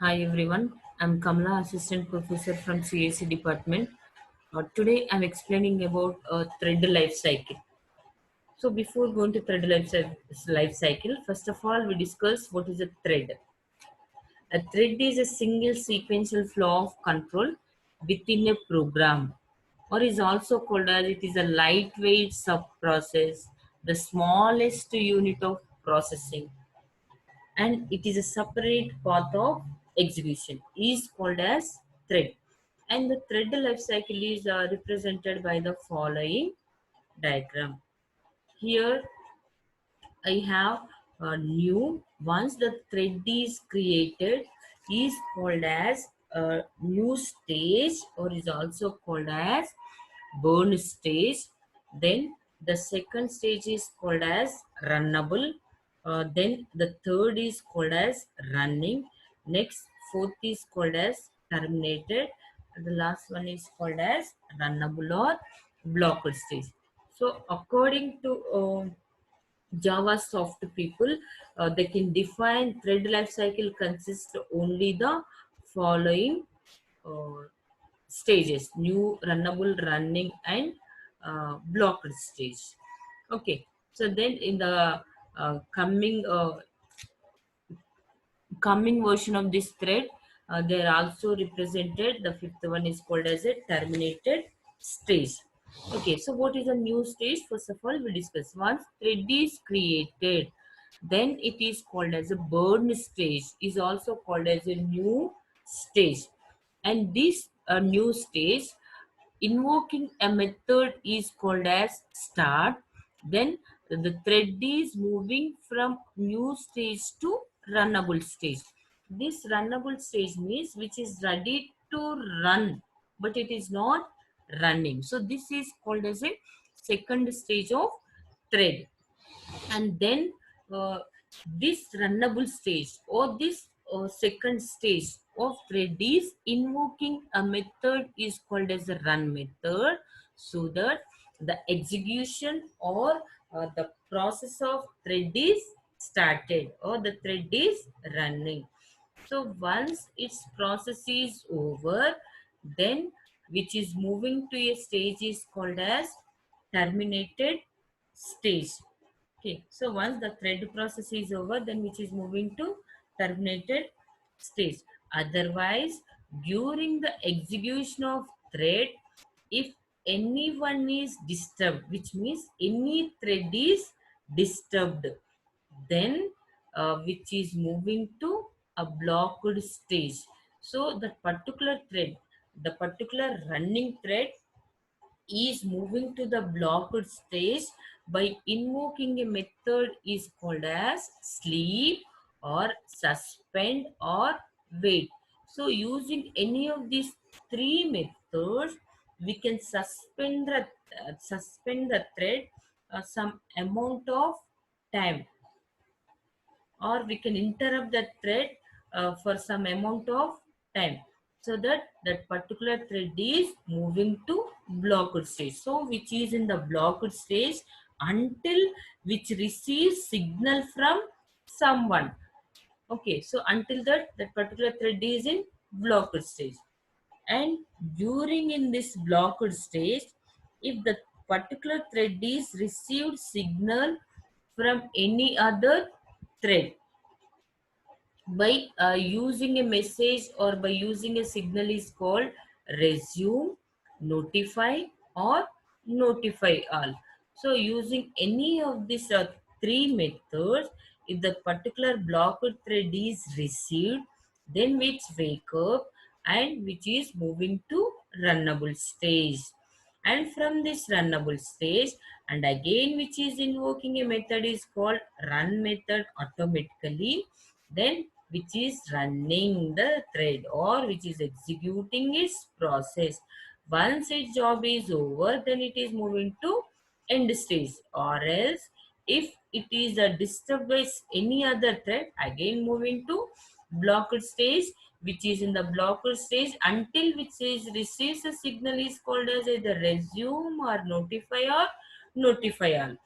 Hi everyone, I'm Kamala, Assistant Professor from CAC Department. Today I'm explaining about thread life cycle. So before going to life cycle, first of all we discuss what is a thread. A thread is a single sequential flow of control within a program, or is also called as it is a lightweight sub-process, the smallest unit of processing, and it is a separate path of execution is called as thread, and the thread life cycle is represented by the following diagram. Here I have a new. Once the thread is created is called as a new stage, or is also called as burn stage. Then the second stage is called as runnable. Then the third is called as running. Next, fourth is called as terminated. And the last one is called as runnable or blocked stage. So according to Java soft people, they can define thread lifecycle consists only the following uh, stages: new, runnable, running, and blocked stage. Okay, so then in the coming version of this thread, they are also represented. The fifth one is called as a terminated stage. Okay, so what is a new stage? First of all, we discuss. Once thread is created, then it is called as a burn stage, is also called as a new stage. And this new stage, invoking a method is called as start. Then the thread is moving from new stage to runnable stage. This runnable stage means which is ready to run, but it is not running. So this is called as a second stage of thread. And then uh, this runnable stage, or this second stage of thread is invoking a method is called as a run method, so that the execution or the process of thread is started, or the thread is running. So once its process is over, then which is moving to a stage is called as terminated stage. Okay, so once the thread process is over, then which is moving to terminated stage. Otherwise, during the execution of thread, if anyone is disturbed, which means any thread is disturbed, then which is moving to a blocked stage. So the particular thread, the particular running thread is moving to the blocked stage by invoking a method is called as sleep or suspend or wait. So using any of these three methods, we can suspend the thread some amount of time, or we can interrupt the thread for some amount of time, so that that particular thread is moving to blocked stage. So which is in the blocked stage until which receives signal from someone. Okay, so until that particular thread is in blocked stage. And during in this blocked stage, if the particular thread is received signal from any other thread, by using a message or by using a signal is called resume, notify, or notify all. So using any of these three methods, if the particular blocked thread is received, then which wake up and which is moving to runnable stage. And from this runnable stage, and again which is invoking a method is called run method automatically, then which is running the thread or which is executing its process. Once its job is over, then it is moving to end stage, or else if it is disturbed by any other thread, again moving to blocked stage, which is in the blocked stage until which is receives a signal is called as either resume or notify all.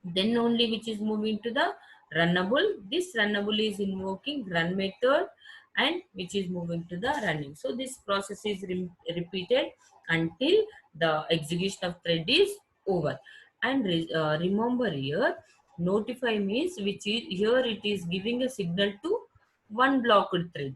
Then only which is moving to the runnable. This runnable is invoking run method. and which is moving to the running. So this process is repeated until the execution of thread is over. And remember here, notify means which is here it is giving a signal to one blocked thread,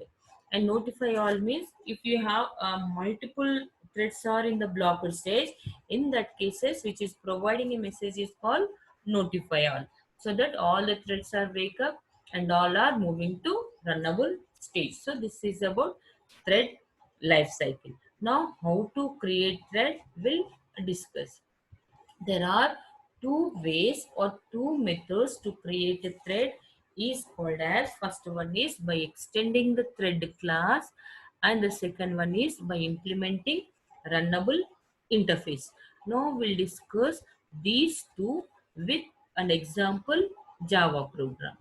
and notify all means if you have multiple threads are in the blocked stage, in that cases which is providing a message is called notify all, so that all the threads are wake up and all are moving to runnable stage. So this is about thread life cycle. Now how to create thread we'll discuss. There are two ways or two methods to create a thread is called as, first one is by extending the thread class, and the second one is by implementing runnable interface. Now we'll discuss these two with an example Java program.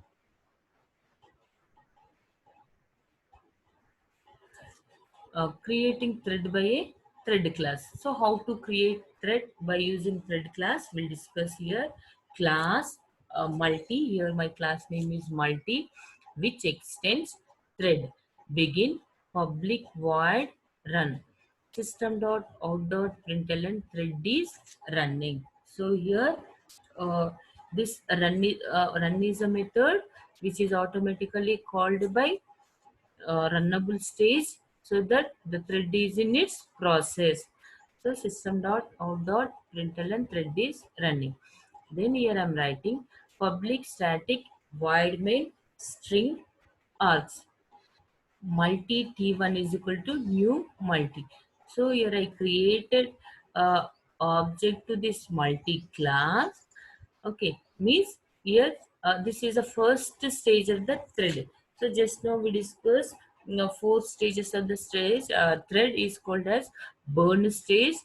Creating thread by a thread class. So how to create thread by using thread class, we'll discuss here. Class multi, here my class name is multi, which extends thread begin public void run system.out.println thread is running. So here this run is a method which is automatically called by runnable stage, so that the thread is in its process. So system.out.println thread is running. Then here I'm writing public static void main string args multi t1 is equal to new multi. So here I created a object to this multi class. Okay, means here this is the first stage of the thread. So just now we discussed, four stages of the stage. Thread is called as burn stage,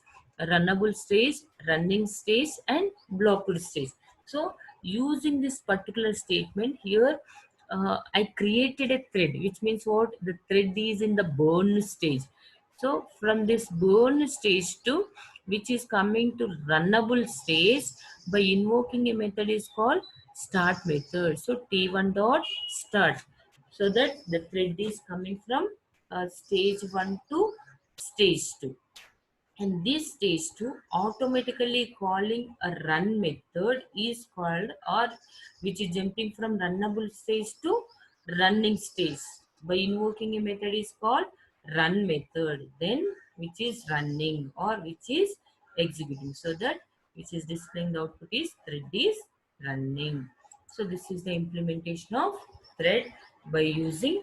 runnable stage, running stage, and blocked stage. So using this particular statement here, I created a thread, which means what? The thread is in the burn stage. So from this burn stage to which is coming to runnable stage by invoking a method is called start method. So t1 dot start, so that the thread is coming from stage 1 to stage 2. And this stage 2 automatically calling a run method is called, or which is jumping from runnable stage to running stage by invoking a method is called run method, then which is running or which is executing, so that which is displaying the output is thread is running. So this is the implementation of thread by using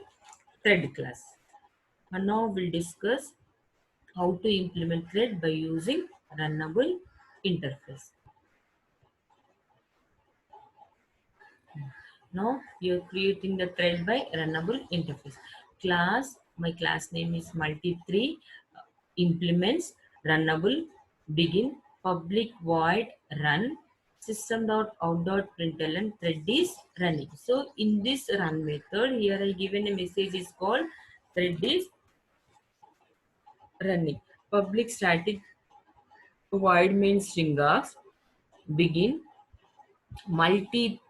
thread class. And now we'll discuss how to implement thread by using runnable interface. Now you're creating the thread by runnable interface. Class, my class name is multi3, implements runnable begin public void run system.out.println thread is running. So in this run method, here I given a message is called thread is running. Public static void main string asks begin multi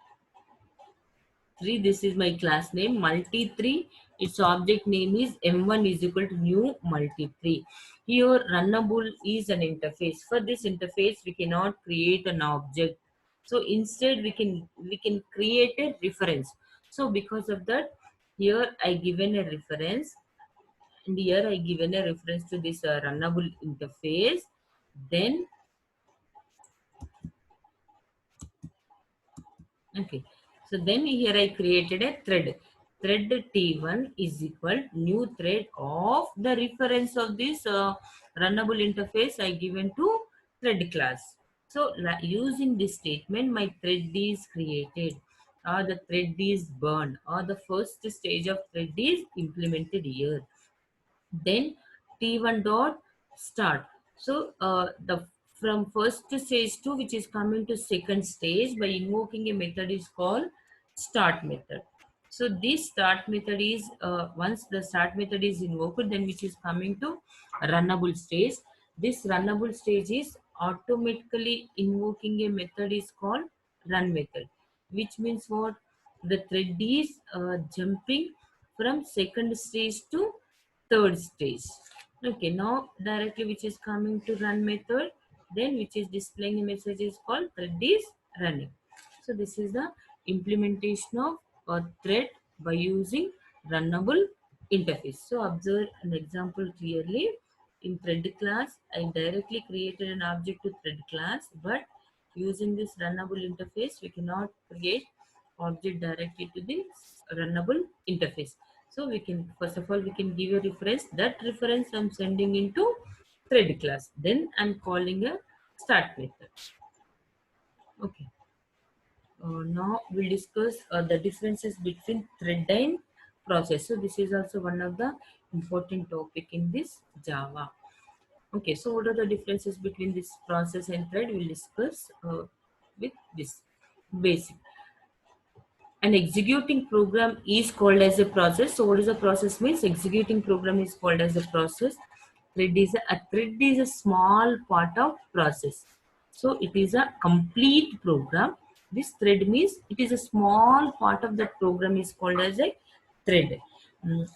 3, this is my class name multi 3, its object name is m1 is equal to new multi 3. Here runnable is an interface. For this interface we cannot create an object, so instead we can create a reference. So because of that, here I given a reference, and here I given a reference to this runnable interface. Then okay, so then here I created a thread. Thread T1 is equal new thread of the reference of this runnable interface I given to thread class. So using this statement, my thread is created, or the thread is burned, or the first stage of thread is implemented here. Then t1 dot start. So the from first stage to which is coming to second stage by invoking a method is called start method. So this start method is once the start method is invoked, then which is coming to runnable stage. This runnable stage is automatically invoking a method is called run method, which means what? The thread is jumping from second stage to third stage. Okay, now directly which is coming to run method, then which is displaying a message is called thread is running. So this is the implementation of a thread by using runnable interface. So observe an example clearly. In thread class, I directly created an object to thread class, but using this runnable interface, we cannot create object directly to the runnable interface. So we can, first of all, we can give a reference. That reference I'm sending into thread class. Then I'm calling a start method. Okay. Now we'll discuss the differences between thread and process. So this is also one of the important topic in this Java. Okay, so what are the differences between this process and thread? We'll discuss with this basic. An executing program is called as a process. So what is a process means? Executing program is called as a process. A thread is a small part of process. So it is a complete program. This thread means it is a small part of that program is called as a thread. Mm,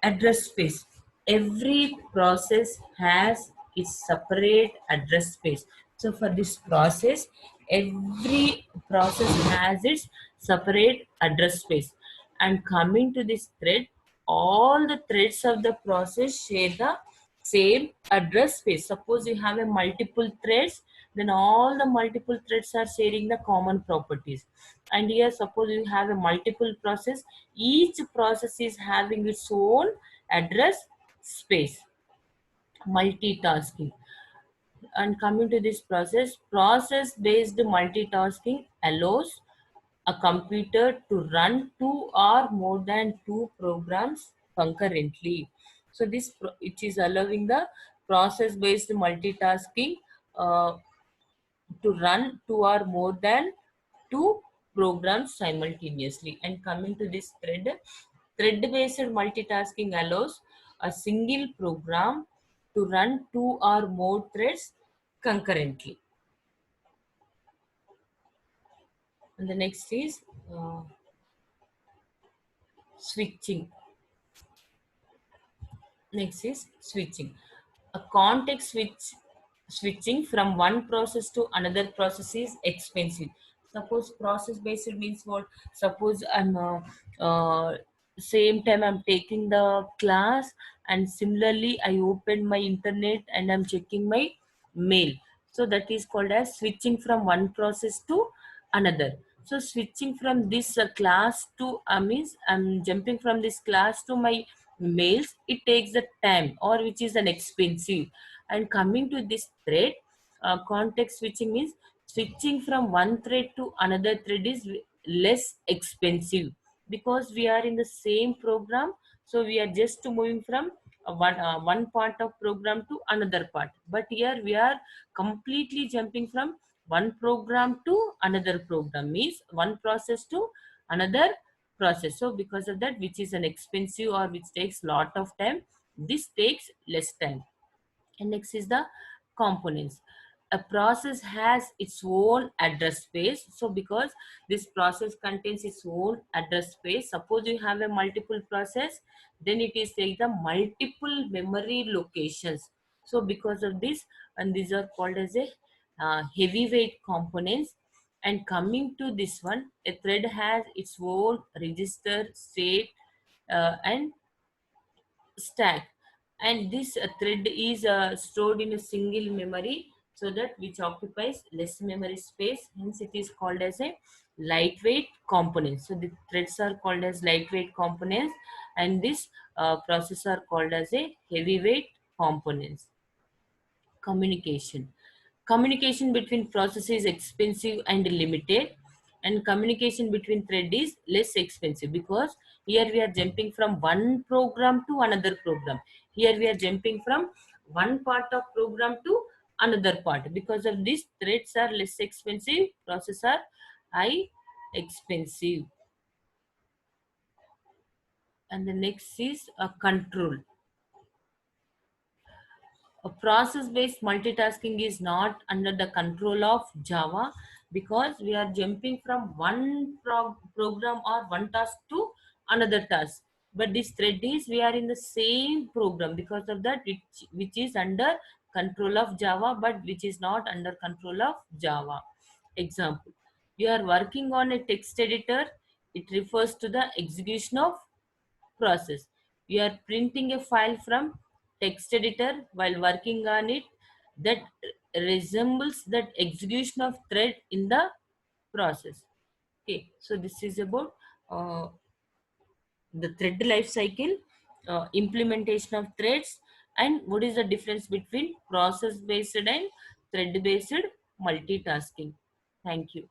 Address space. Every process has its separate address space. So for this process, every process has its separate address space. And coming to this thread, all the threads of the process share the same address space. Suppose you have a multiple threads, then all the multiple threads are sharing the common properties. And here suppose you have a multiple process, each process is having its own address space. Multitasking. And coming to this process based multitasking allows a computer to run two or more than two programs concurrently. So it is allowing the process based multitasking uh, to run two or more than two programs simultaneously. And coming to this thread based multitasking allows a single program to run two or more threads concurrently. And the next is switching. Next is switching. A context switching from one process to another process is expensive. Suppose process based means what? Suppose I'm same time I'm taking the class, and similarly I open my internet and I'm checking my mail. So that is called as switching from one process to another. So switching from this class to means I'm jumping from this class to my mails, it takes the time or which is an expensive. And coming to this thread, context switching means switching from one thread to another thread is less expensive, because we are in the same program. So we are just moving from one part of program to another part, but here we are completely jumping from one program to another program, means one process to another process. So because of that, which is an expensive or which takes lot of time, this takes less time. And next is the components. A process has its own address space. So because this process contains its own address space, suppose you have a multiple process, then it is take the multiple memory locations. So because of this, and these are called as a heavyweight components. And coming to this one, a thread has its own register, state, and stack. And this thread is stored in a single memory, so that which occupies less memory space, hence it is called as a lightweight component. So the threads are called as lightweight components, and this process are called as a heavyweight components. Communication. Communication between processes is expensive and limited, and communication between thread is less expensive, because here we are jumping from one program to another program. Here we are jumping from one part of program to another part. Because of this, threads are less expensive, processes are high expensive. And the next is a control. A process-based multitasking is not under the control of Java, because we are jumping from one program or one task to another task. but this thread is we are in the same program, because of that which is under control of Java but which is not under control of Java. Example, you are working on a text editor, it refers to the execution of process. You are printing a file from text editor while working on it, that resembles that execution of thread in the process. Okay, so this is about the thread life cycle, implementation of threads, and what is the difference between process based and thread based multitasking. Thank you.